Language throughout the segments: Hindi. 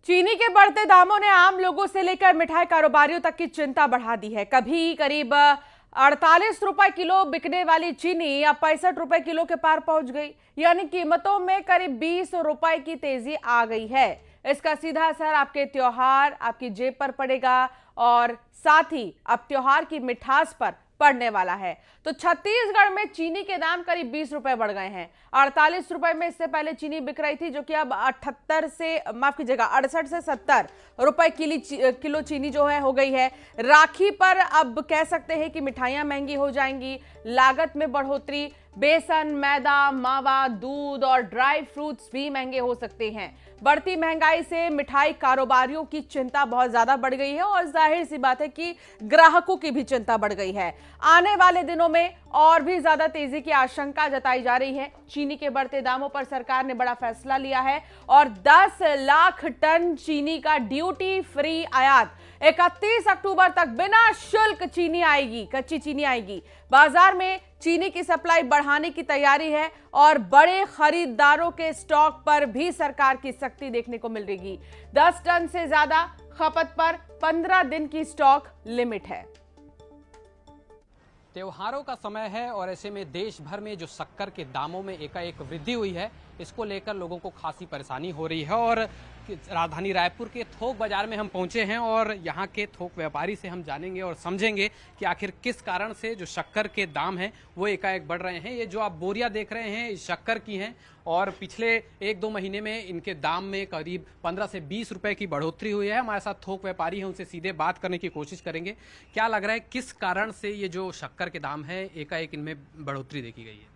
चीनी के बढ़ते दामों ने आम लोगों से लेकर मिठाई कारोबारियों तक की चिंता बढ़ा दी है। कभी करीब 48 रुपए किलो बिकने वाली चीनी अब 65 रुपए किलो के पार पहुंच गई, यानी कीमतों में करीब 20 रुपए की तेजी आ गई है। इसका सीधा असर आपके त्योहार, आपकी जेब पर पड़ेगा और साथ ही अब त्योहार की मिठास पर पड़ने वाला है। तो छत्तीसगढ़ में चीनी के दाम करीब 20 रुपए बढ़ गए हैं। 48 रुपए में इससे पहले चीनी बिक रही थी, जो कि अब 78 से, माफ कीजिएगा, 68 से 70 रुपए किलो चीनी जो है हो गई है। राखी पर अब कह सकते हैं कि मिठाइयां महंगी हो जाएंगी, लागत में बढ़ोतरी, बेसन, मैदा, मावा, दूध और ड्राई फ्रूट्स भी महंगे हो सकते हैं। बढ़ती महंगाई से मिठाई कारोबारियों की चिंता बहुत ज्यादा बढ़ गई है और जाहिर सी बात है कि ग्राहकों की भी चिंता बढ़ गई है। आने वाले दिनों में और भी ज्यादा तेजी की आशंका जताई जा रही है। चीनी के बढ़ते दामों पर सरकार ने बड़ा फैसला लिया है और 10 लाख टन चीनी का ड्यूटी फ्री आयात 31 अक्टूबर तक बिना शुल्क चीनी आएगी, कच्ची चीनी आएगी। बाजार में चीनी की सप्लाई बढ़ाने की तैयारी है और बड़े खरीदारों के स्टॉक पर भी सरकार की सख्ती देखने को मिल रही। 10 टन से ज्यादा खपत पर 15 दिन की स्टॉक लिमिट है। त्योहारों का समय है और ऐसे में देश भर में जो शक्कर के दामों में एकाएक वृद्धि हुई है, इसको लेकर लोगों को खासी परेशानी हो रही है। और राजधानी रायपुर के थोक बाजार में हम पहुंचे हैं और यहाँ के थोक व्यापारी से हम जानेंगे और समझेंगे कि आखिर किस कारण से जो शक्कर के दाम हैं वो एकाएक बढ़ रहे हैं। ये जो आप बोरियां देख रहे हैं इस शक्कर की हैं और पिछले 1-2 महीने में इनके दाम में करीब 15 से 20 रुपए की बढ़ोतरी हुई है। हमारे साथ थोक व्यापारी हैं, उनसे सीधे बात करने की कोशिश करेंगे। क्या लग रहा है, किस कारण से ये जो शक्कर के दाम है एकाएक इनमें बढ़ोतरी देखी गई है?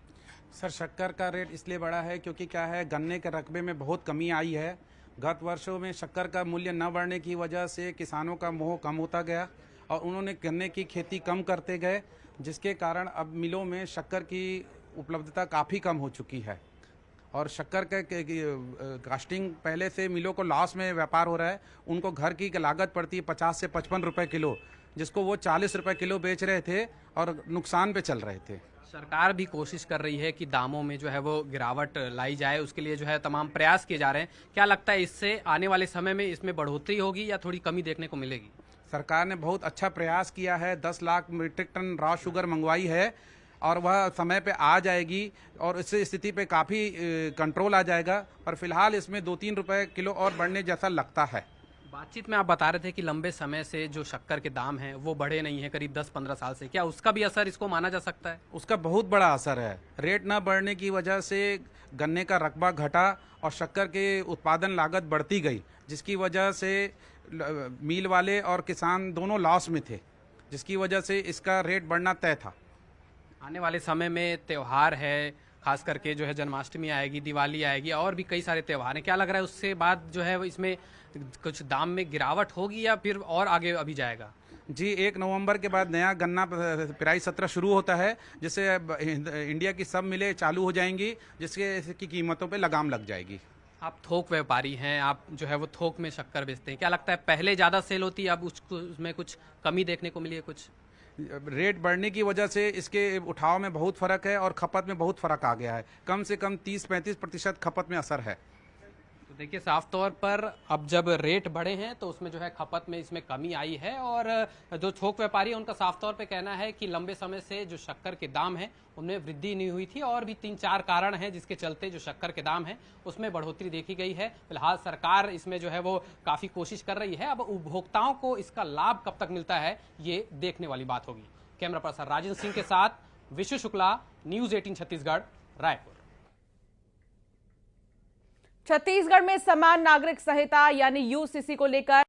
सर, शक्कर का रेट इसलिए बढ़ा है क्योंकि क्या है, गन्ने के रकबे में बहुत कमी आई है। गत वर्षों में शक्कर का मूल्य न बढ़ने की वजह से किसानों का मोह कम होता गया और उन्होंने गन्ने की खेती कम करते गए, जिसके कारण अब मिलों में शक्कर की उपलब्धता काफ़ी कम हो चुकी है और शक्कर के कास्टिंग पहले से मिलों को लॉस में व्यापार हो रहा है। उनको घर की लागत पड़ती है 50 से 55 रुपए किलो, जिसको वो 40 रुपए किलो बेच रहे थे और नुकसान पे चल रहे थे। सरकार भी कोशिश कर रही है कि दामों में जो है वो गिरावट लाई जाए, उसके लिए जो है तमाम प्रयास किए जा रहे हैं। क्या लगता है, इससे आने वाले समय में इसमें बढ़ोतरी होगी या थोड़ी कमी देखने को मिलेगी? सरकार ने बहुत अच्छा प्रयास किया है, 10 lakh metric ton raw sugar मंगवाई है और वह समय पे आ जाएगी और इस स्थिति पे काफ़ी कंट्रोल आ जाएगा। पर फिलहाल इसमें 2-3 रुपए किलो और बढ़ने जैसा लगता है। बातचीत में आप बता रहे थे कि लंबे समय से जो शक्कर के दाम हैं वो बढ़े नहीं हैं, करीब 10-15 साल से। क्या उसका भी असर इसको माना जा सकता है? उसका बहुत बड़ा असर है। रेट न बढ़ने की वजह से गन्ने का रकबा घटा और शक्कर के उत्पादन लागत बढ़ती गई, जिसकी वजह से मिल वाले और किसान दोनों लॉस में थे, जिसकी वजह से इसका रेट बढ़ना तय था। आने वाले समय में त्यौहार है, खास करके जो है जन्माष्टमी आएगी, दिवाली आएगी और भी कई सारे त्यौहार हैं। क्या लग रहा है उससे बाद जो है इसमें कुछ दाम में गिरावट होगी या फिर और आगे अभी जाएगा? जी, 1 नवंबर के बाद नया गन्ना पेराई सत्र शुरू होता है, जिससे इंडिया की सब मिलें चालू हो जाएंगी, जिसके की कीमतों पे लगाम लग जाएगी। आप थोक व्यापारी हैं, आप जो है वो थोक में शक्कर बेचते हैं। क्या लगता है, पहले ज़्यादा सेल होती है, अब उसमें कुछ कमी देखने को मिली है? कुछ रेट बढ़ने की वजह से इसके उठाव में बहुत फर्क है और खपत में बहुत फर्क आ गया है। कम से कम 30-35% खपत में असर है। तो देखिए, साफ तौर पर अब जब रेट बढ़े हैं तो उसमें जो है खपत में इसमें कमी आई है और जो थोक व्यापारी है उनका साफ तौर पे कहना है कि लंबे समय से जो शक्कर के दाम हैं उनमें वृद्धि नहीं हुई थी और भी 3-4 कारण हैं जिसके चलते जो शक्कर के दाम हैं उसमें बढ़ोतरी देखी गई है। फिलहाल सरकार इसमें जो है वो काफ़ी कोशिश कर रही है। अब उपभोक्ताओं को इसका लाभ कब तक मिलता है ये देखने वाली बात होगी। कैमरा पर्सन राजेंद्र सिंह के साथ विशु शुक्ला, न्यूज़ 18 छत्तीसगढ़, रायपुर। छत्तीसगढ़ में समान नागरिक संहिता यानी यूसीसी को लेकर